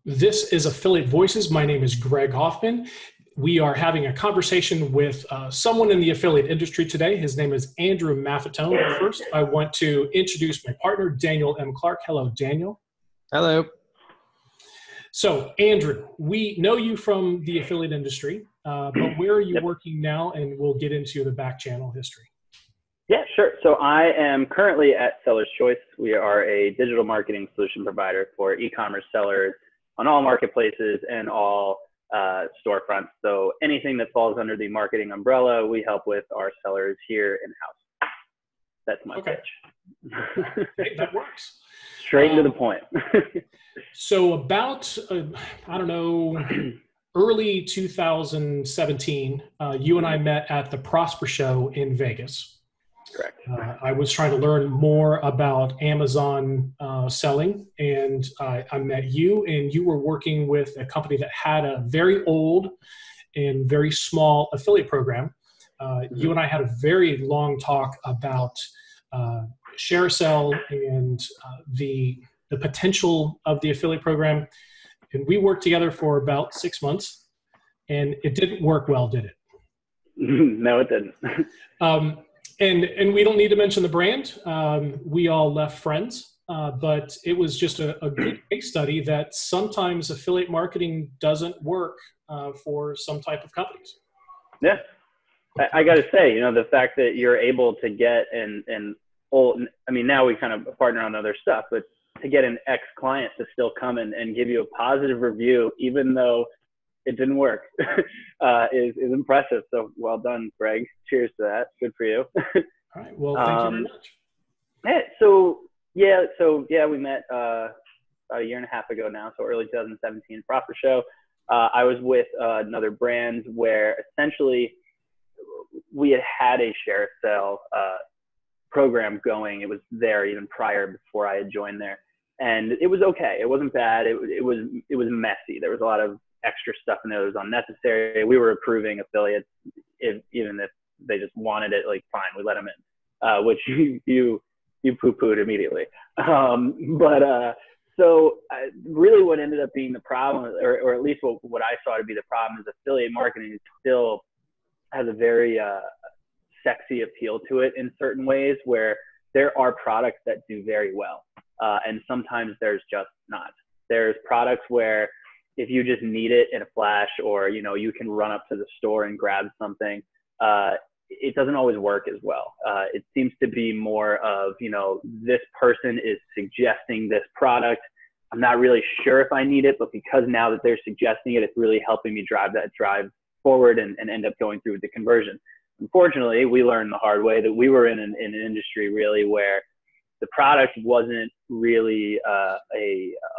This is Affiliate Voices. My name is Greg Hoffman. We are having a conversation with someone in the affiliate industry today. His name is Andrew Maffettone. But first, I want to introduce my partner, Daniel M. Clark. Hello, Daniel. Hello. So, Andrew, we know you from the affiliate industry, but where are you working now? And we'll get into the back channel history. Yeah, sure. So I am currently at Seller's Choice. We are a digital marketing solution provider for e-commerce sellers on all marketplaces and all storefronts. So anything that falls under the marketing umbrella, we help with our sellers here in-house. That's my pitch. Hey, that works. Straight to the point. So about, I don't know, early 2017, you and I met at the Prosper Show in Vegas. Correct. I was trying to learn more about Amazon selling, and I met you, and you were working with a company that had a very old and very small affiliate program. You and I had a very long talk about share sell and the potential of the affiliate program, and we worked together for about 6 months, and it didn't work well, did it? No, it didn't. And we don't need to mention the brand. We all left friends, but it was just a good case study that sometimes affiliate marketing doesn't work for some type of companies. Yeah, I got to say, the fact that you're able to get now we kind of partner on other stuff, but to get an ex-client to still come and give you a positive review, even though it didn't work, is impressive. So well done, Greg. Cheers to that. Good for you. All right. Well, thank you very much. We met about a year and a half ago now. So early 2017, Prosper Show. I was with another brand where essentially we had a share sale program going. It was there even prior, before I had joined there, and it was okay. It wasn't bad. It was messy. There was a lot of extra stuff in there that was unnecessary. We were approving affiliates, even if they just wanted it, like, fine, we let them in, which you poo-pooed immediately. So really what ended up being the problem, or at least what I saw to be the problem, is affiliate marketing still has a very sexy appeal to it in certain ways, where there are products that do very well. And sometimes there's just not. There's products where if you just need it in a flash, or, you can run up to the store and grab something, it doesn't always work as well. It seems to be more of, this person is suggesting this product. I'm not really sure if I need it, but because now that they're suggesting it, it's really helping me drive forward and end up going through with the conversion. Unfortunately, we learned the hard way that we were in an industry really where the product wasn't really a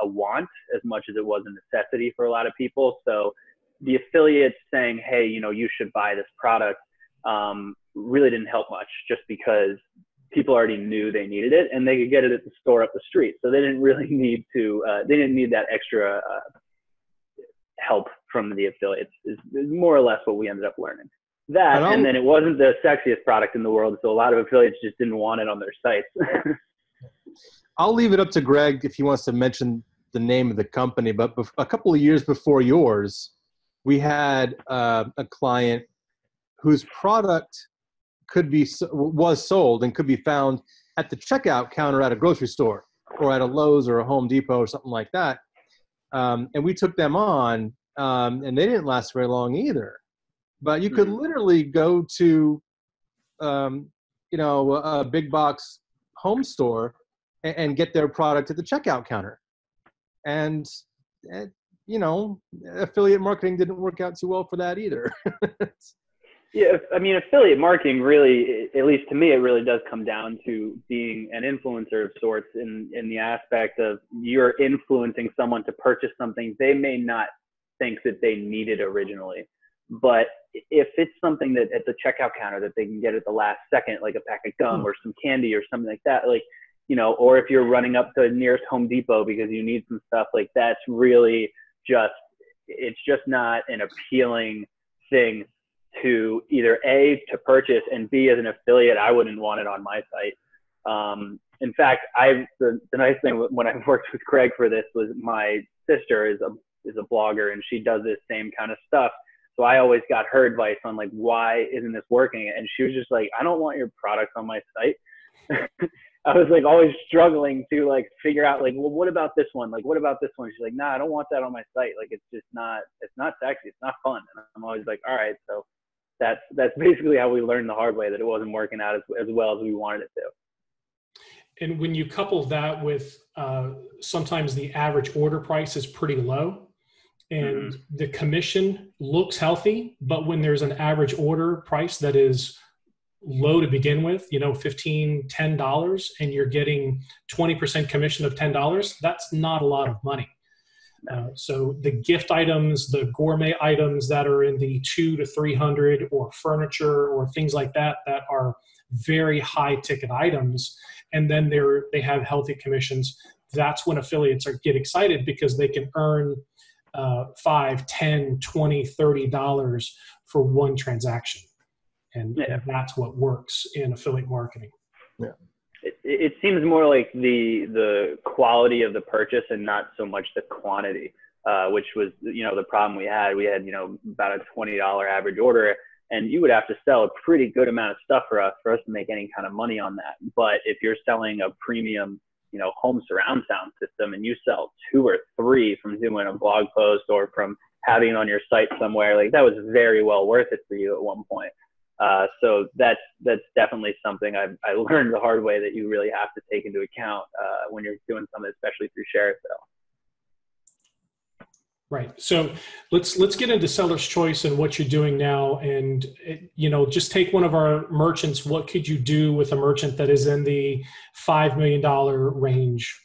want as much as it was a necessity for a lot of people. So the affiliates saying, hey, you should buy this product, really didn't help much, just because people already knew they needed it and they could get it at the store up the street. So they didn't really need to, they didn't need that extra help from the affiliates, is more or less what we ended up learning. And then it wasn't the sexiest product in the world, so a lot of affiliates just didn't want it on their sites. I'll leave it up to Greg if he wants to mention the name of the company, but a couple of years before yours, we had a client whose product was sold and could be found at the checkout counter at a grocery store or at a Lowe's or a Home Depot or something like that. And we took them on, and they didn't last very long either. But you could literally go to, a big box home store and get their product at the checkout counter. And, affiliate marketing didn't work out too well for that either. Yeah, affiliate marketing really, at least to me, it really does come down to being an influencer of sorts in the aspect of you're influencing someone to purchase something they may not think that they needed originally. But if it's something that at the checkout counter that they can get at the last second, like a pack of gum or some candy or something like that, or if you're running up to the nearest Home Depot because you need some stuff, like, that's really it's just not an appealing thing to either A, to purchase, and B, as an affiliate, I wouldn't want it on my site. In fact, the nice thing when I worked with Greg for this was my sister is a blogger, and she does this same kind of stuff. So I always got her advice on like, why isn't this working? And she was just like, I don't want your products on my site. I was like always struggling to like figure out like, well, what about this one? Like, what about this one? She's like, nah, I don't want that on my site. Like, it's not sexy. It's not fun. And I'm always like, all right. So that's basically how we learned the hard way that it wasn't working out as well as we wanted it to. And when you couple that with sometimes the average order price is pretty low, and the commission looks healthy, but when there's an average order price that is low to begin with, $15, $10, and you're getting 20% commission of $10, that's not a lot of money. So the gift items, the gourmet items that are in the $200 to $300, or furniture or things like that are very high ticket items, and then they have healthy commissions. That's when affiliates get excited, because they can earn $5, $10, $20, $30 for one transaction. And that's what works in affiliate marketing. Yeah. It seems more like the quality of the purchase and not so much the quantity, which was, the problem we had. We had, about a $20 average order, and you would have to sell a pretty good amount of stuff for us to make any kind of money on that. But if you're selling a premium, home surround sound system, and you sell 2 or 3 from doing a blog post or from having it on your site somewhere, like that was very well worth it for you at one point. So that's definitely something I learned the hard way, that you really have to take into account when you're doing something, especially through share sale. Right. So let's get into seller's choice and what you're doing now. And, just take one of our merchants. What could you do with a merchant that is in the $5 million range?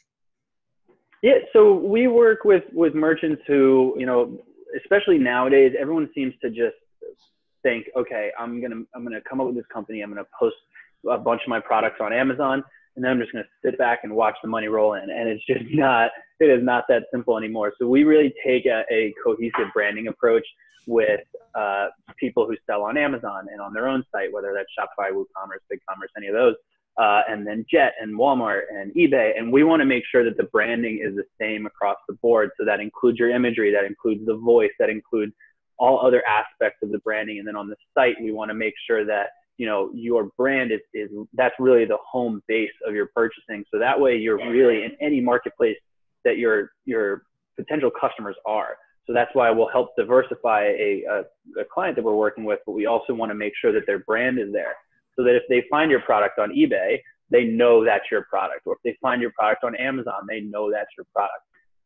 Yeah. So we work with merchants who, especially nowadays, everyone seems to just think, okay, I'm going to come up with this company. I'm going to post a bunch of my products on Amazon, and then I'm just going to sit back and watch the money roll in. And it is not that simple anymore. So we really take a cohesive branding approach with people who sell on Amazon and on their own site, whether that's Shopify, WooCommerce, BigCommerce, any of those, and then Jet and Walmart and eBay. And we want to make sure that the branding is the same across the board. So that includes your imagery, that includes the voice, that includes all other aspects of the branding. And then on the site, we want to make sure that, your brand is that's really the home base of your purchasing. So that way you're really in any marketplace that your potential customers are. So that's why we'll help diversify a client that we're working with, but we also want to make sure that their brand is there, so that if they find your product on eBay, they know that's your product. Or if they find your product on Amazon, they know that's your product.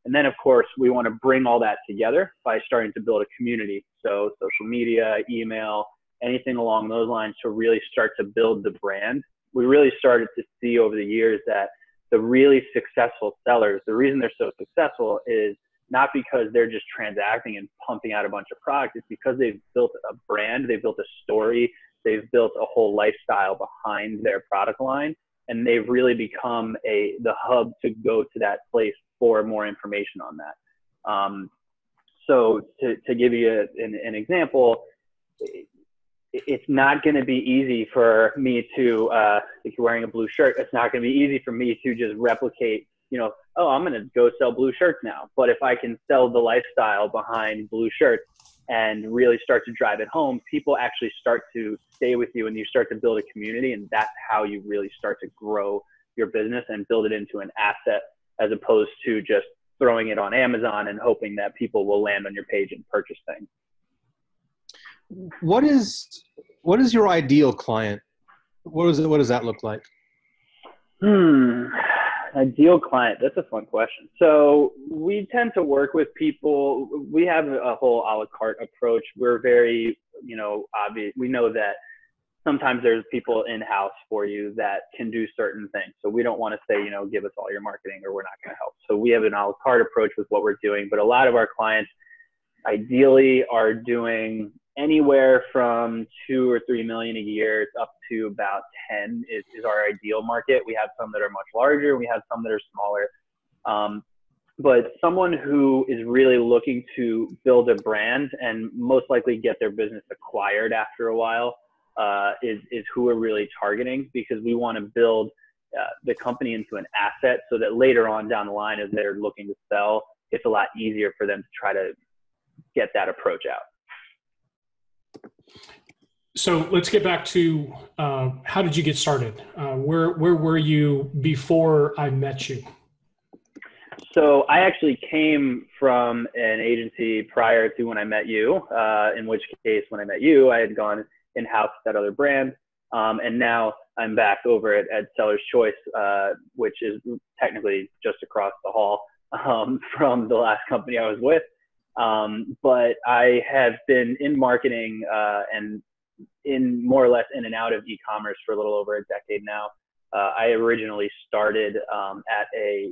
And then, of course, we want to bring all that together by starting to build a community. So social media, email, anything along those lines, to really start to build the brand. We really started to see over the years that the really successful sellers, the reason they're so successful is not because they're just transacting and pumping out a bunch of product. It's because they've built a brand, they've built a story, they've built a whole lifestyle behind their product line, and they've really become the hub to go to that place for more information on that. So to give you an example, it's not going to be easy for me to, if you're wearing a blue shirt, it's not going to be easy for me to just replicate, oh, I'm going to go sell blue shirts now. But if I can sell the lifestyle behind blue shirts and really start to drive it home, people actually start to stay with you, and you start to build a community. And that's how you really start to grow your business and build it into an asset, as opposed to just throwing it on Amazon and hoping that people will land on your page and purchase things. What is your ideal client? What does that look like? Ideal client. That's a fun question. So we tend to work with people. We have a whole a la carte approach. We're very, obvious. We know that sometimes there's people in-house for you that can do certain things. So we don't want to say, give us all your marketing or we're not going to help. So we have an a la carte approach with what we're doing. But a lot of our clients ideally are doing anywhere from 2 or 3 million a year up to about 10 is our ideal market. We have some that are much larger. We have some that are smaller. But someone who is really looking to build a brand and most likely get their business acquired after a while is who we're really targeting, because we want to build the company into an asset so that later on down the line, as they're looking to sell, it's a lot easier for them to try to get that approach out. So let's get back to how did you get started? Where were you before I met you? So I actually came from an agency prior to when I met you, in which case when I met you, I had gone in-house with that other brand. And now I'm back over at Seller's Choice, which is technically just across the hall from the last company I was with. But I have been in marketing and in more or less in and out of e-commerce for a little over a decade now. I originally started at a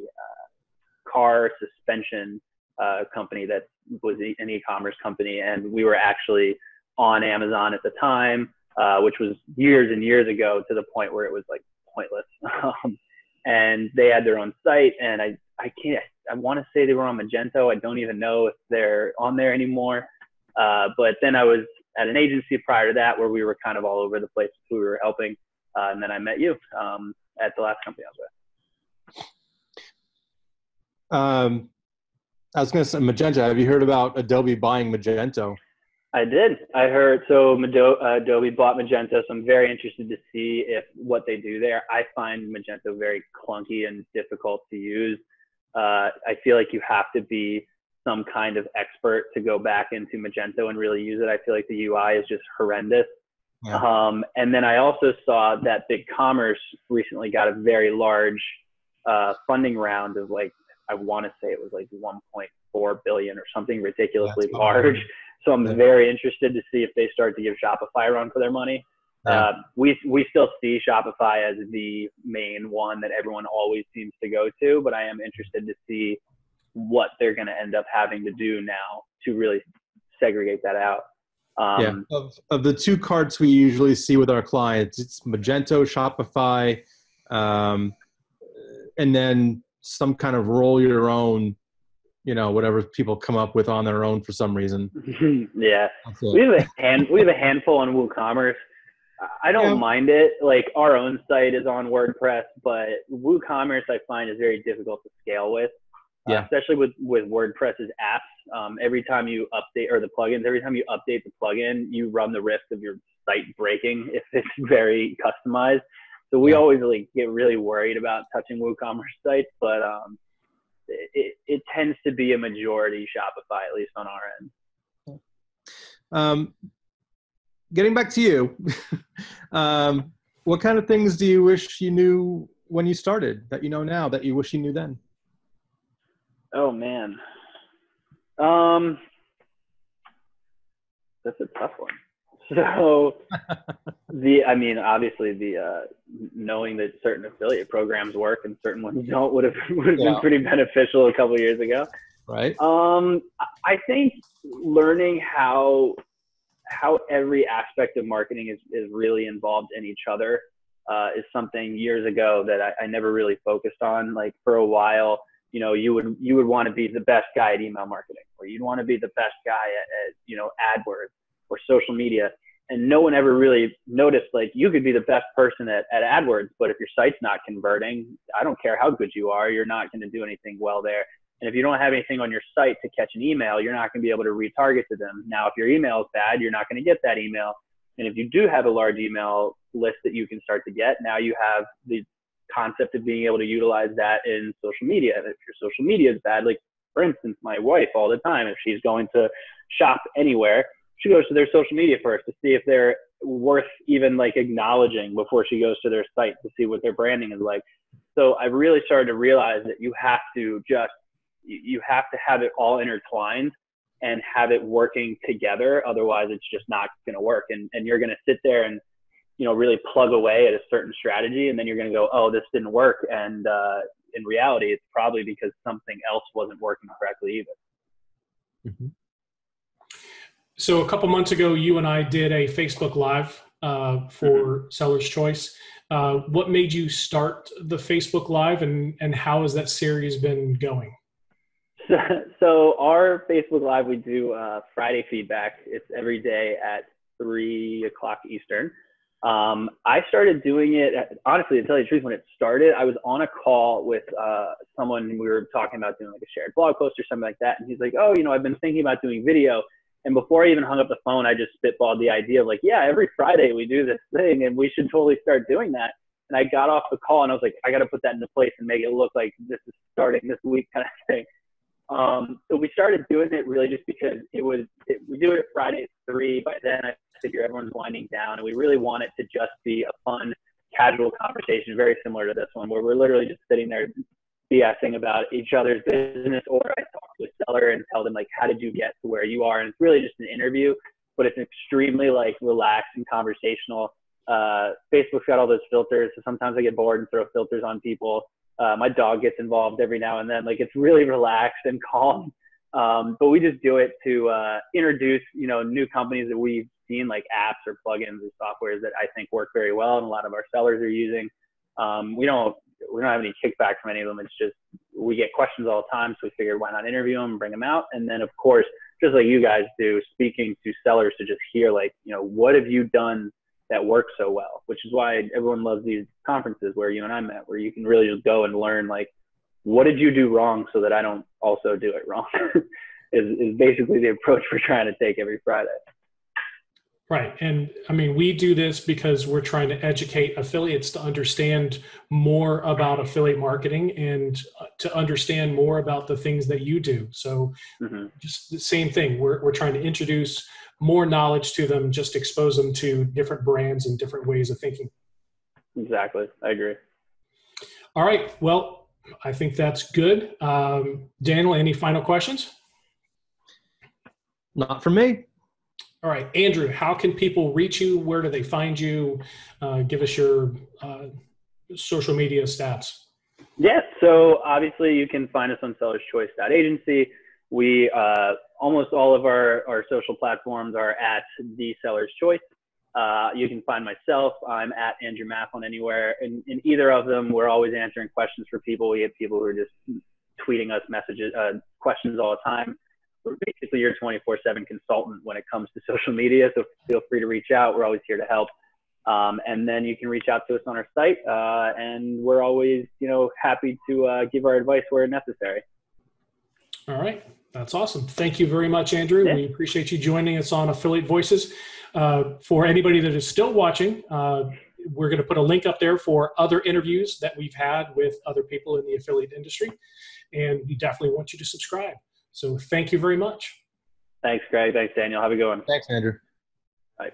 car suspension company that was an e-commerce company, and we were actually on Amazon at the time, which was years and years ago, to the point where it was like pointless. And they had their own site, and I want to say they were on Magento. I don't even know if they're on there anymore. But then I was at an agency prior to that where we were kind of all over the place who we were helping. And then I met you at the last company I was with. I was going to say Magento. Have you heard about Adobe buying Magento? I did. I heard. So Adobe bought Magento, so I'm very interested to see what they do there. I find Magento very clunky and difficult to use. I feel like you have to be some kind of expert to go back into Magento and really use it. I feel like the UI is just horrendous. Yeah. And then I also saw that BigCommerce recently got a very large funding round of like, I want to say it was like 1.4 billion or something ridiculously large. So I'm very interested to see if they start to give Shopify a run for their money. Yeah. We still see Shopify as the main one that everyone always seems to go to, but I am interested to see what they're going to end up having to do now to really segregate that out. Of the two carts we usually see with our clients, it's Magento, Shopify, and then some kind of roll your own, whatever people come up with on their own for some reason. Yeah. We have a handful on WooCommerce. I don't mind it. Like, our own site is on WordPress, but WooCommerce I find is very difficult to scale with. Especially with WordPress's apps. Every time you update, or the plugins, every time you update the plugin, you run the risk of your site breaking if it's very customized. So we always get really worried about touching WooCommerce sites, but it tends to be a majority Shopify, at least on our end. Getting back to you, what kind of things do you wish you knew when you started that you know now that you wish you knew then? Oh man, that's a tough one. So obviously the knowing that certain affiliate programs work and certain ones don't would have been pretty beneficial a couple of years ago. Right. I think learning how every aspect of marketing is really involved in each other is something years ago that I never really focused on. Like, for a while, you would want to be the best guy at email marketing, or you'd want to be the best guy at AdWords or social media. And no one ever really noticed, like, you could be the best person at AdWords, but if your site's not converting, I don't care how good you are, you're not going to do anything well there. And if you don't have anything on your site to catch an email, you're not going to be able to retarget to them. Now, if your email is bad, you're not going to get that email. And if you do have a large email list that you can start to get, now you have the concept of being able to utilize that in social media. And if your social media is bad, like, for instance, my wife all the time, if she's going to shop anywhere, she goes to their social media first to see if they're worth even like acknowledging before she goes to their site to see what their branding is like. So I really started to realize that you have to have it all intertwined and have it working together. Otherwise it's just not going to work. And you're going to sit there and, really plug away at a certain strategy. And then you're going to go, oh, this didn't work. And in reality, it's probably because something else wasn't working correctly either. Mm-hmm. So a couple months ago, you and I did a Facebook Live for Seller's Choice. What made you start the Facebook Live, and how has that series been going? So our Facebook Live, we do Friday feedback. It's every day at 3 o'clock Eastern. I started doing it, honestly, to tell you the truth, when it started, I was on a call with someone, and we were talking about doing like a shared blog post or something like that. And he's like, oh, you know, I've been thinking about doing video. And before I even hung up the phone, I just spitballed the idea of like, yeah, every Friday we do this thing and we should totally start doing that. And I got off the call and I was like, I got to put that into place and make it look like this is starting this week kind of thing. So we started doing it really just because we do it at Friday at 3. By then I figure everyone's winding down, and we really want it to just be a fun, casual conversation, very similar to this one, where we're literally just sitting there BSing about each other's business, or I talk to a seller and tell them like, how did you get to where you are? And it's really just an interview, but it's extremely like relaxed and conversational. Facebook's got all those filters, so sometimes I get bored and throw filters on people. My dog gets involved every now and then. Like, it's really relaxed and calm. But we just do it to introduce, you know, new companies that we've seen, like apps or plugins or softwares that I think work very well, and a lot of our sellers are using. We don't have any kickback from any of them. It's just we get questions all the time, so we figured why not interview them and bring them out. And then, of course, just like you guys do, speaking to sellers to just hear, like, you know, what have you done that works so well, which is why everyone loves these conferences where you and I met, where you can really just go and learn, like, what did you do wrong so that I don't also do it wrong is basically the approach we're trying to take every Friday. Right. And I mean, we do this because we're trying to educate affiliates to understand more about affiliate marketing and to understand more about the things that you do. So just the same thing. We're trying to introduce more knowledge to them, just expose them to different brands and different ways of thinking. Exactly. I agree. All right. Well, I think that's good. Daniel, any final questions? Not for me. All right, Andrew, how can people reach you? Where do they find you? Give us your social media stats. Yeah, so obviously you can find us on sellerschoice.agency. We, almost all of our social platforms are at The Seller's Choice. You can find myself. I'm at Andrew Maffettone anywhere. In either of them, we're always answering questions for people. We have people who are just tweeting us messages, questions all the time. We're basically your 24/7 consultant when it comes to social media, so feel free to reach out. We're always here to help. And then you can reach out to us on our site, and we're always, you know, happy to give our advice where necessary. All right, that's awesome. Thank you very much, Andrew. Yeah. We appreciate you joining us on Affiliate Voices. For anybody that is still watching, we're going to put a link up there for other interviews that we've had with other people in the affiliate industry, and we definitely want you to subscribe. So thank you very much. Thanks, Greg. Thanks, Daniel. Have a good one. Thanks, Andrew. Bye.